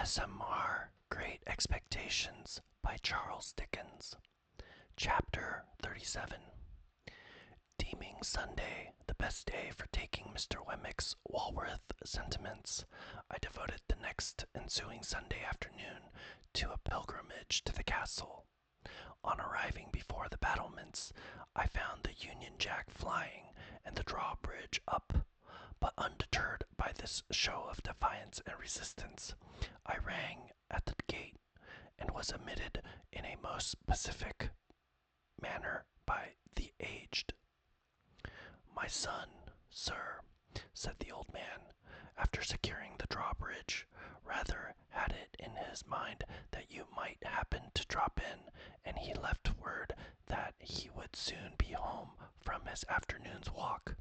ASMR Great Expectations by Charles Dickens. Chapter 37. Deeming Sunday the best day for taking Mr. Wemmick's Walworth sentiments, I devoted the next ensuing Sunday afternoon to a pilgrimage to the castle. On arriving before the battlements, I found the Union Jack flying and the drawbridge up. But undeterred by this show of defiance and resistance, I rang at the gate and was admitted in a most pacific manner by the aged. "My son, sir," said the old man, after securing the drawbridge, "rather had it in his mind that you might happen to drop in, and he left word that he would soon be home from his afternoon's walk.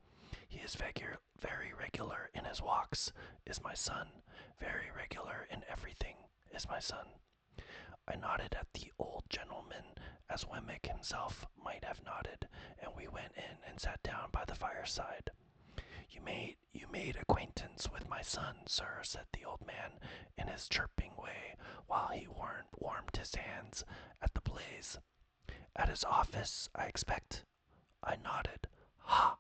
He is very regular in his walks, is my son, very regular in everything, is my son." I nodded at the old gentleman, as Wemmick himself might have nodded, and we went in and sat down by the fireside. You made acquaintance with my son, sir," said the old man, in his chirping way, while he warmed his hands at the blaze. "At his office, I expect?" I nodded. "Ha!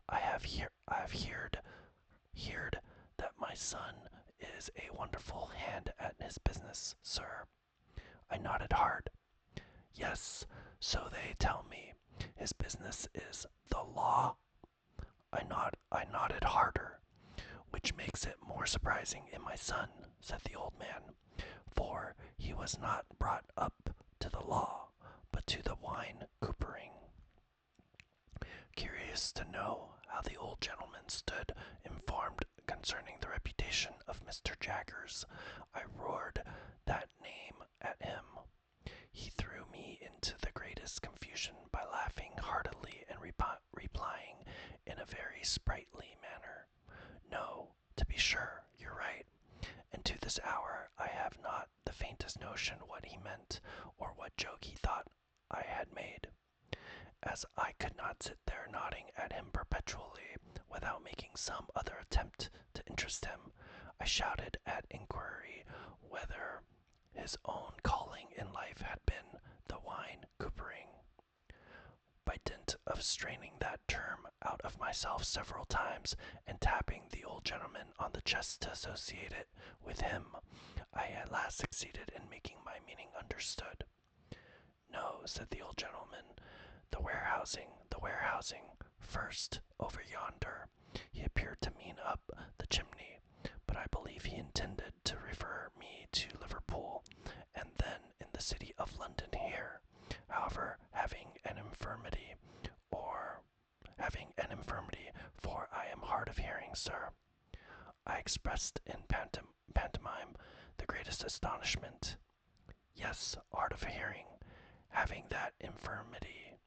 I have heard that my son is a wonderful hand at his business, sir." I nodded hard. "Yes, so they tell me. His business is the law?" I nodded harder. "Which makes it more surprising in my son," said the old man, "for he was not brought up to the law, but to the wine coopering." Curious to know how the old gentleman stood informed concerning the reputation of Mr. Jaggers, I roared that name at him. He threw me into the greatest confusion by laughing heartily and replying in a very sprightly manner, "No, to be sure, you're right." And to this hour I have not the faintest notion what he meant, or what joke he thought I had made. As I could not sit there nodding at him perpetually without making some other attempt to interest him, I shouted at inquiry whether his own calling in life had been the wine coopering. By dint of straining that term out of myself several times and tapping the old gentleman on the chest to associate it with him, I at last succeeded in making my meaning understood. "No," said the old gentleman, the warehousing, first, over yonder." He appeared to mean up the chimney, but I believe he intended to refer me to Liverpool, and then in the city of London here. However, having an infirmity, for I am hard of hearing, sir." I expressed in pantomime the greatest astonishment. "Yes, hard of hearing, having that infirmity.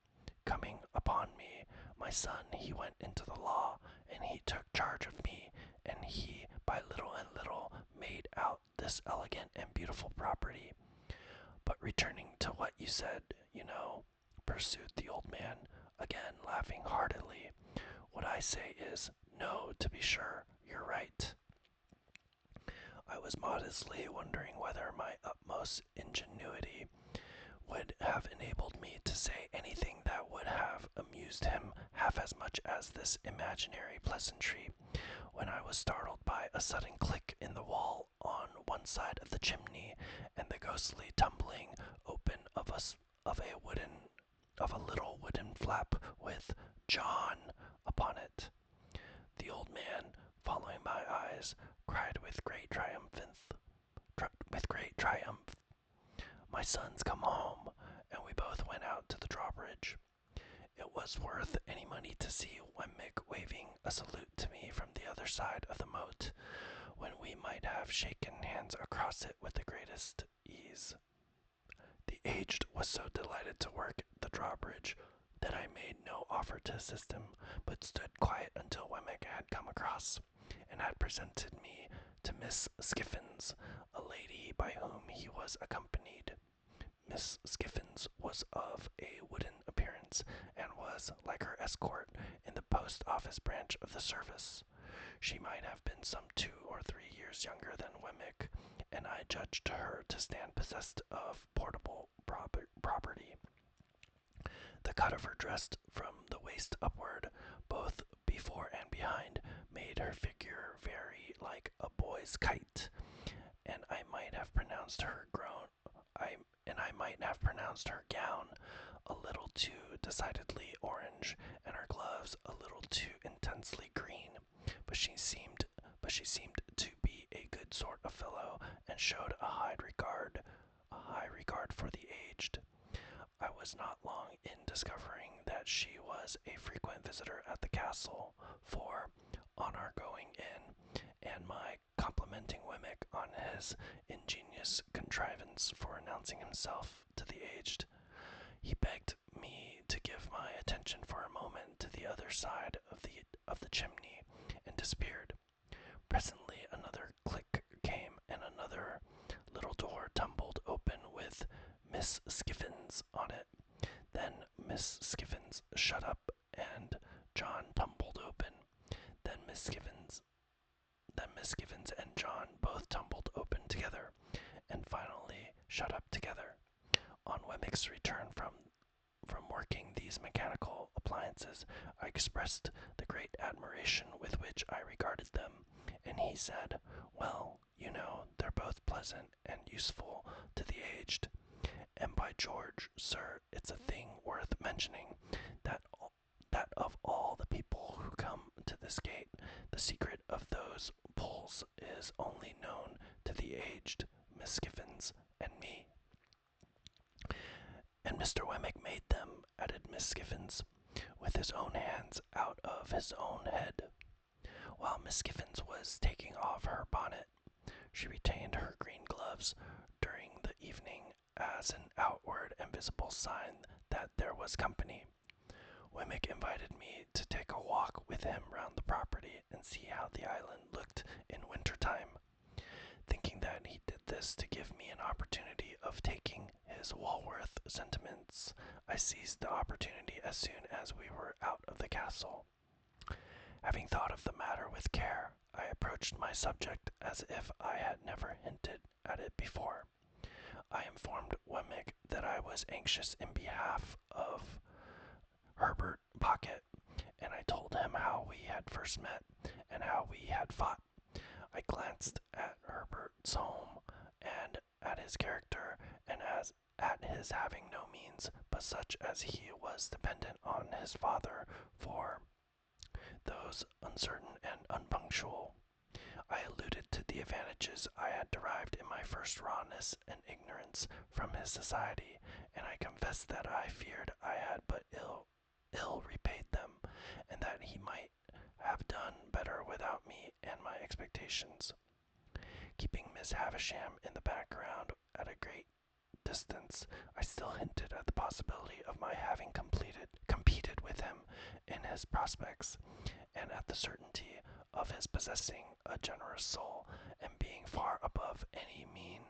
Coming upon me, my son, he went into the law, and he took charge of me, and he by little and little made out this elegant and beautiful property. But returning to what you said, you know," pursued the old man, again laughing heartily, "what I say is, no, to be sure, you're right." I was modestly wondering whether my utmost ingenuity would have enabled me to say anything that would have amused him half as much as this imaginary pleasantry, when I was startled by a sudden click in the wall on one side of the chimney, and the ghostly tumbling open of a little wooden flap with "John" upon it. The old man, following my eyes, cried with great triumph, "My son's come home," and we both went out to the drawbridge. It was worth any money to see Wemmick waving a salute to me from the other side of the moat, when we might have shaken hands across it with the greatest ease. The aged was so delighted to work the drawbridge that I made no offer to assist him, but stood quiet until Wemmick had come across, and had presented me to Miss Skiffins, a lady by whom he was accompanied. Miss Skiffins was of a wooden appearance, and was, like her escort, in the post office branch of the service. She might have been some 2 or 3 years younger than Wemmick, and I judged her to stand possessed of portable property. The cut of her dress from the waist upward, both before and behind, made her figure very like a boy's kite, and I might have pronounced her gown a little too decidedly orange, and her gloves a little too intensely green. But she seemed to be a good sort of fellow, and showed a high regard for the aged. I was not long in discovering that she was a frequent visitor at the castle, for, on our going in, and my complimenting Wemmick on his ingenious contrivance for announcing himself to the aged, he begged me to give my attention for a moment to the other side of the chimney, and disappeared. Presently another click came, and another little door tumbled open with Miss Skiffins on it. Then Miss Skiffins shut up, and John tumbled open. Then Miss Skiffins and John both tumbled open together, and finally shut up together. On Wemmick's return from working these mechanical appliances, I expressed the great admiration with which I regarded them, and he said, "Well, you know, they're both pleasant and useful to the aged. And by George, sir, it's a thing worth mentioning that of all the people who come to this gate, the secret of those pulls is only known to the aged, Miss Skiffins, and me." "And Mr. Wemmick made them," added Miss Skiffins, "with his own hands out of his own head." While Miss Skiffins was taking off her bonnet, she retained her green gloves during the evening as an outward and visible sign that there was company. Wemmick invited me to take a walk with him round the property and see how the island looked in winter time. Thinking that he did this to give me an opportunity of taking his Walworth sentiments, I seized the opportunity as soon as we were out of the castle. Having thought of the matter with care, I approached my subject as if I had never hinted at it before. I informed Wemmick that I was anxious in behalf of Herbert Pocket, and I told him how we had first met, and how we had fought. I glanced at Herbert's home, and at his character, and as at his having no means but such as he was dependent on his father for those uncertain and unpunctual. I alluded to the advantages I had derived in my first rawness and ignorance from his society, and I confessed that I feared I had but ill repaid them, and that he might have done better without me and my expectations. Keeping Miss Havisham in the background at a great distance, I still hinted at the possibility of my having competed with him in his prospects, and at the certainty of his possessing a generous soul, and being far above any mean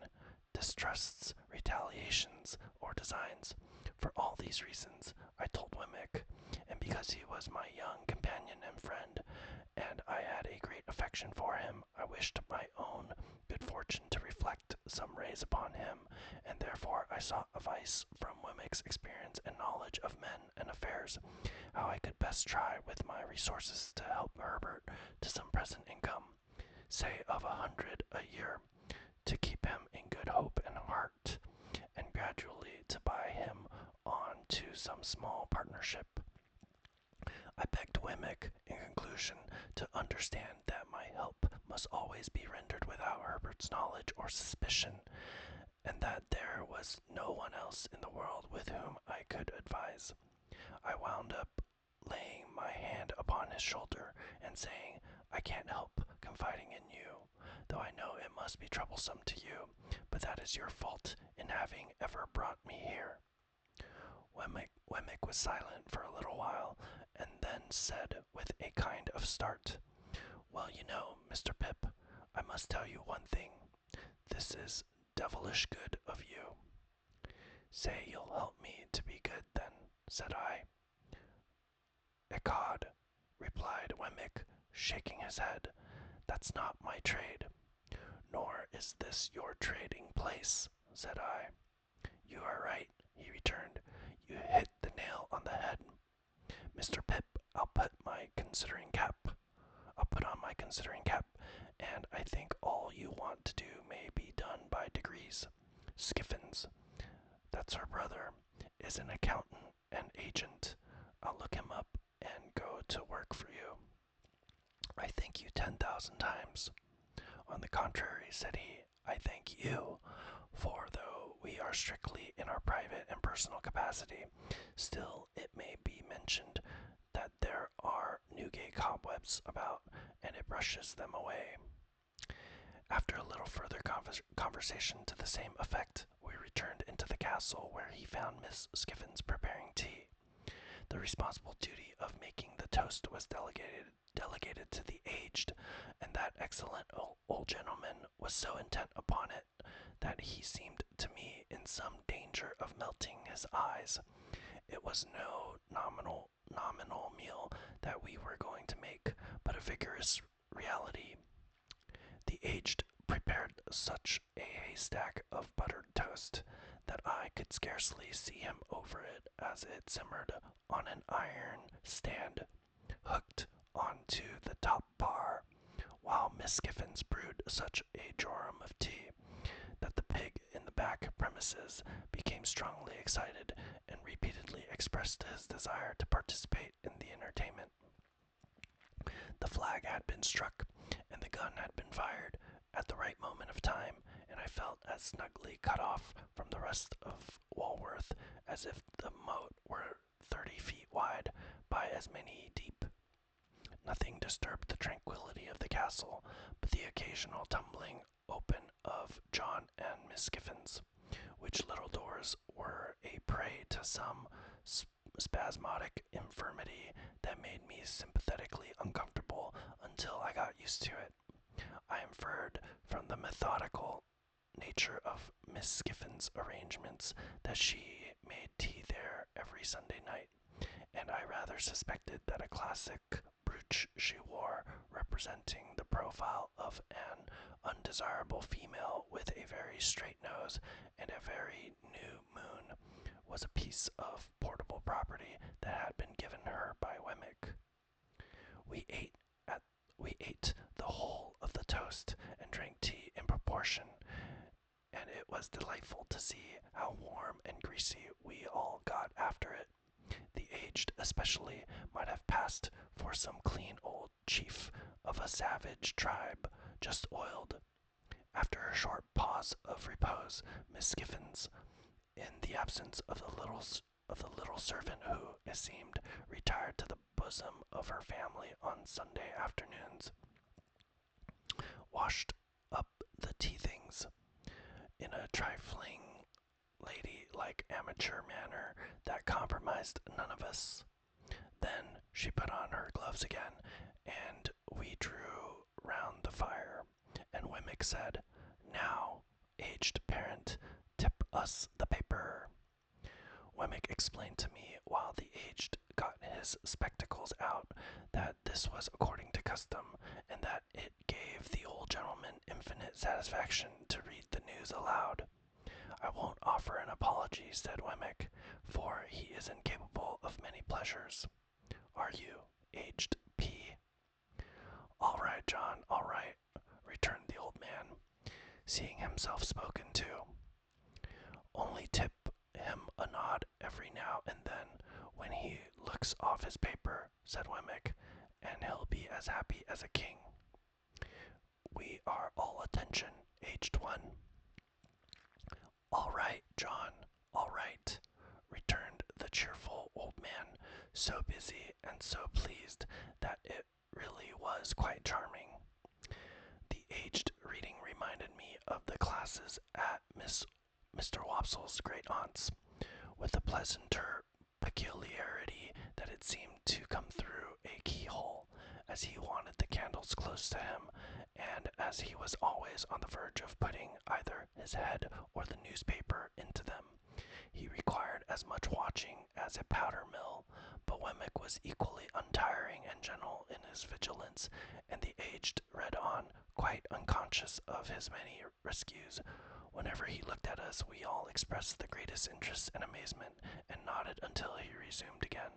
distrusts, retaliations, or designs. For all these reasons, I told Wemmick, and because he was my young companion and friend, and I had a great affection for him, I wished my own good fortune to reflect some rays upon him, and therefore I sought advice from Wemmick's experience and knowledge of men and affairs, how I could best try with my resources to help Herbert to some present income, say of 100 a year, to keep him in good hope and heart, and gradually to buy him on to some small partnership. I begged Wemmick, in conclusion, to understand that my help must always be rendered without Herbert's knowledge or suspicion, and that there was no one else in the world with whom I could advise. I wound up laying my hand upon his shoulder and saying, "I can't help confiding in you, though I know it must be troublesome to you, but that is your fault in having ever brought me here." Wemmick was silent for a little while, and then said with a kind of start, "Well, you know, Mr. Pip, I must tell you one thing. This is devilish good of you." "Say you'll help me to be good, then," said I. "Ecod," replied Wemmick, shaking his head, "that's not my trade, nor is Is this your trading place? Said I. You are right, he returned. You hit the nail on the head. Mr. Pip, I'll put on my considering cap, and I think all you want to do may be done by degrees. Skiffins, that's her brother, is an accountant and agent. I'll look him up and go to work for you. I thank you 10,000 times. On the contrary, said he, I thank you, for though we are strictly in our private and personal capacity, still it may be mentioned that there are Newgate cobwebs about, and it brushes them away. After a little further conversation to the same effect, we returned into the castle, where he found Miss Skiffins preparing tea. The responsible duty of making the toast was delegated to the aged, and that excellent old gentleman was so intent upon it that he seemed to me in some danger of melting his eyes. It was no nominal meal that we were going to make, but a vigorous reality. The aged prepared such a haystack of buttered toast that I could scarcely see him over it as it simmered on an iron stand hooked onto the top bar, while Miss Skiffins brewed such a jorum of tea that the pig in the back premises became strongly excited and repeatedly expressed his desire to participate in the entertainment. The flag had been struck, and the gun had been fired at the right moment of time, and I felt as snugly cut off from the rest of Walworth as if the moat were 30 feet wide by as many deep. Nothing disturbed the tranquillity of the castle but the occasional tumbling open of John and Miss Skiffins, which little doors were a prey to some spasmodic infirmity that made me sympathetically uncomfortable until I got used to it. I inferred from the methodical nature of Miss Skiffins' arrangements that she made tea there every Sunday night, and I rather suspected that a classic brooch she wore, representing the profile of an undesirable female with a very straight nose and a very new moon, was a piece of portable property that had been given her by Wemmick. We ate the whole of the toast and drank tea in proportion, and it was delightful to see how warm and greasy we all got after it. The aged especially might have passed for some clean old chief of a savage tribe just oiled. After a short pause of repose, Miss Skiffins, in the absence of the little servant who, it seemed, retired to the bosom of her family on Sunday afternoons, washed up the tea things in a trifling, lady-like amateur manner that compromised none of us. Then she put on her gloves again, and we drew round the fire, and Wemmick said, "Now, aged parent, tip us the paper." Wemmick explained to me, while the aged got his spectacles out, that this was according to custom, and that it gave the old gentleman infinite satisfaction to read the news aloud. "I won't offer an apology," said Wemmick, "for he is incapable of many pleasures. Are you, aged P?" "All right, John, all right," returned the old man, seeing himself spoken to. "Only tip him a nod every now and then when he looks off his paper," said Wemmick, "and he'll be as happy as a king. We are all attention, aged one." "All right, John, all right," returned the cheerful old man, so busy and so pleased that it really was quite charming. The aged reading reminded me of the classes at Mr. Wopsle's great aunt's, with the pleasanter peculiarity that it seemed to come through a keyhole, as he wanted the candles close to him, and as he was always on the verge of putting either his head or the newspaper into them, He required as much watching as a powder mill, but Wemmick was equally untiring and gentle in his vigilance, and the aged read on, quite unconscious of his many rescues. Whenever he looked at us, we all expressed the greatest interest and amazement, and nodded until he resumed again.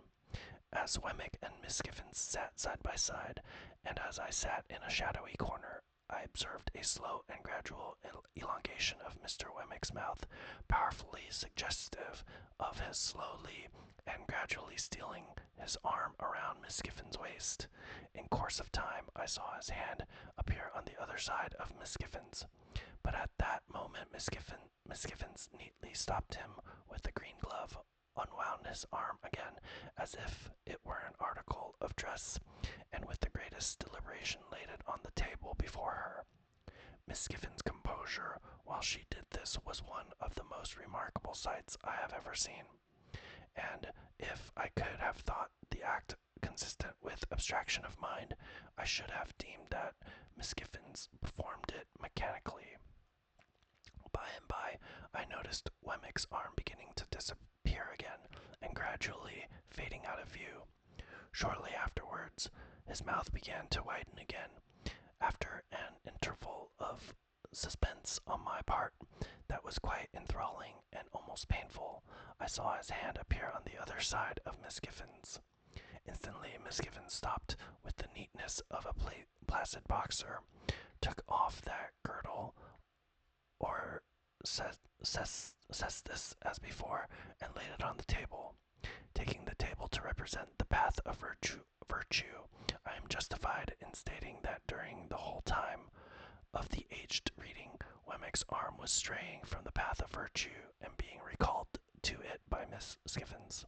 As Wemmick and Miss Giffens sat side by side, and as I sat in a shadowy corner, I observed a slow and gradual elongation of Mr. Wemmick's mouth, powerfully suggestive of his slowly and gradually stealing his arm around Miss Giffens' waist. In course of time, I saw his hand appear on the other side of Miss Giffens, but at that moment Miss Giffens neatly stopped him with the green glove, unwound his arm again as if it were an article of dress, and with the greatest deliberation laid it on the table before her. Miss Giffens' composure while she did this was one of the most remarkable sights I have ever seen, and if I could have thought the act consistent with abstraction of mind, I should have deemed that Miss Giffens performed it mechanically. By and by, I noticed Wemmick's arm beginning to disappear again, and gradually fading out of view. Shortly afterwards, his mouth began to widen again. After an interval of suspense on my part that was quite enthralling and almost painful, I saw his hand appear on the other side of Miss Giffens. Instantly, Miss Giffens stopped with the neatness of a placid boxer, took off that girdle, or cestus as before, and laid it on the table. Taking the table to represent the path of virtue, I am justified in stating that during the whole time of the aged reading, Wemmick's arm was straying from the path of virtue and being recalled to it by Miss Giffens.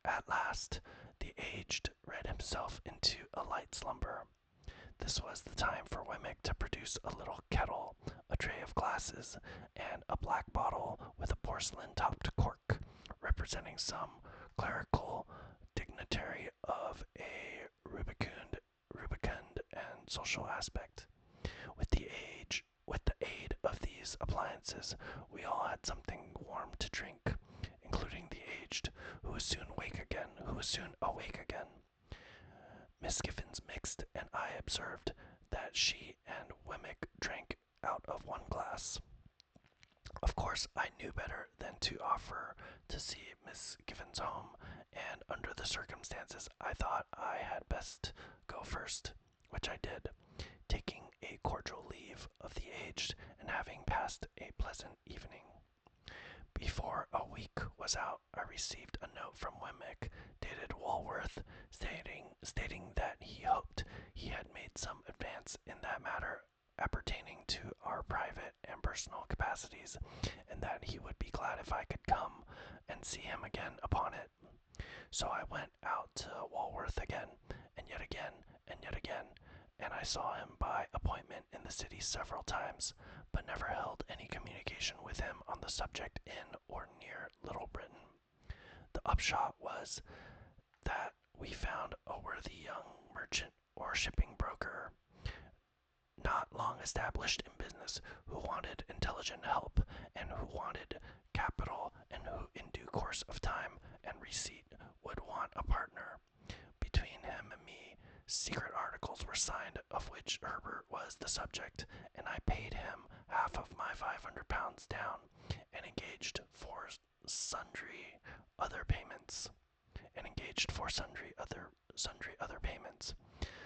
At last, the aged read himself into a light slumber. This was the time for Wemmick to produce a little kettle, a tray of glasses, and a black bottle with a porcelain-topped cork, representing some clerical dignitary of a rubicund and social aspect. With the aid of these appliances, we all had something warm to drink, including the aged, who was soon awake again. Miss Giffens mixed, and I observed that she and Wemmick drank out of one glass. Of course, I knew better than to offer to see Miss Giffens home, and under the circumstances, I thought I had best go first, which I did, taking a cordial leave of the aged and having passed a pleasant evening. Before a week was out, I received a note from Wemmick, dated Walworth, stating that he hoped he had made some advance in that matter appertaining to our private and personal capacities, and that he would be glad if I could come and see him again upon it. So I went out to Walworth again, and yet again, and yet again, and I saw him by appointment in the city several times, but never held any communication with him on the subject in or near Little Britain. The upshot was that we found a worthy young merchant or shipping broker, not long established in business, who wanted intelligent help, and who wanted capital, and who in due course of time and receipt would want a partner. Between him and me, secret articles were signed, of which Herbert was the subject, and I paid him half of my £500 down, and engaged for sundry other payments,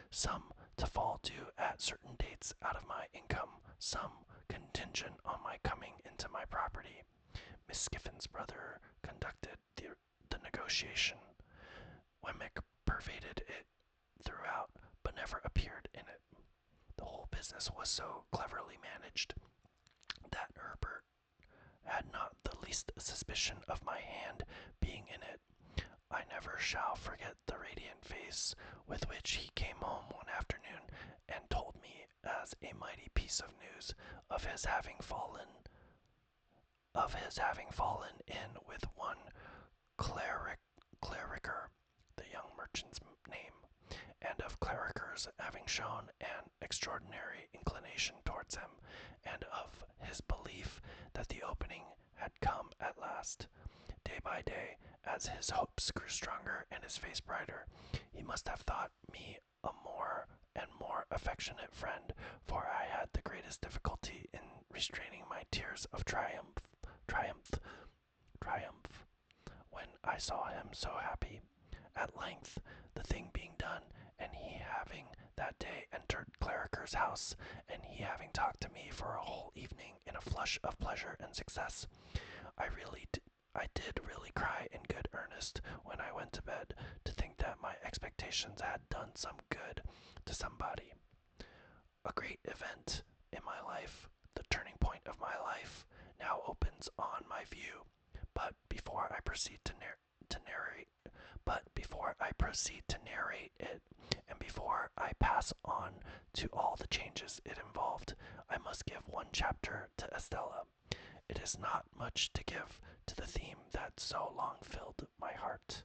some to fall due at certain dates out of my income, some contingent on my coming into my property. Miss Giffens' brother conducted the negotiation. Wemmick pervaded it throughout, but never appeared in it. The whole business was so cleverly managed that Herbert had not the least suspicion of my hand being in it. I never shall forget the radiant face with which he came home one afternoon and told me as a mighty piece of news of his having fallen in with one Cleriker, the young merchant's name, and of Clerikers having shown an extraordinary inclination towards him, and of his belief that the opening had come at last. as his hopes grew stronger and his face brighter. He must have thought me a more and more affectionate friend, for I had the greatest difficulty in restraining my tears of triumph, triumph, when I saw him so happy. At length, the thing being done, and he having that day entered Clarriker's house, and he having talked to me for a whole evening in a flush of pleasure and success, I did really cry in good earnest when I went to bed, to think that my expectations had done some good to somebody. A great event in my life, the turning point of my life, now opens on my view. But before I proceed to narrate, it, and before I pass on to all the changes it involved, I must give one chapter to Estella. It is not much to give to the theme that so long filled my heart.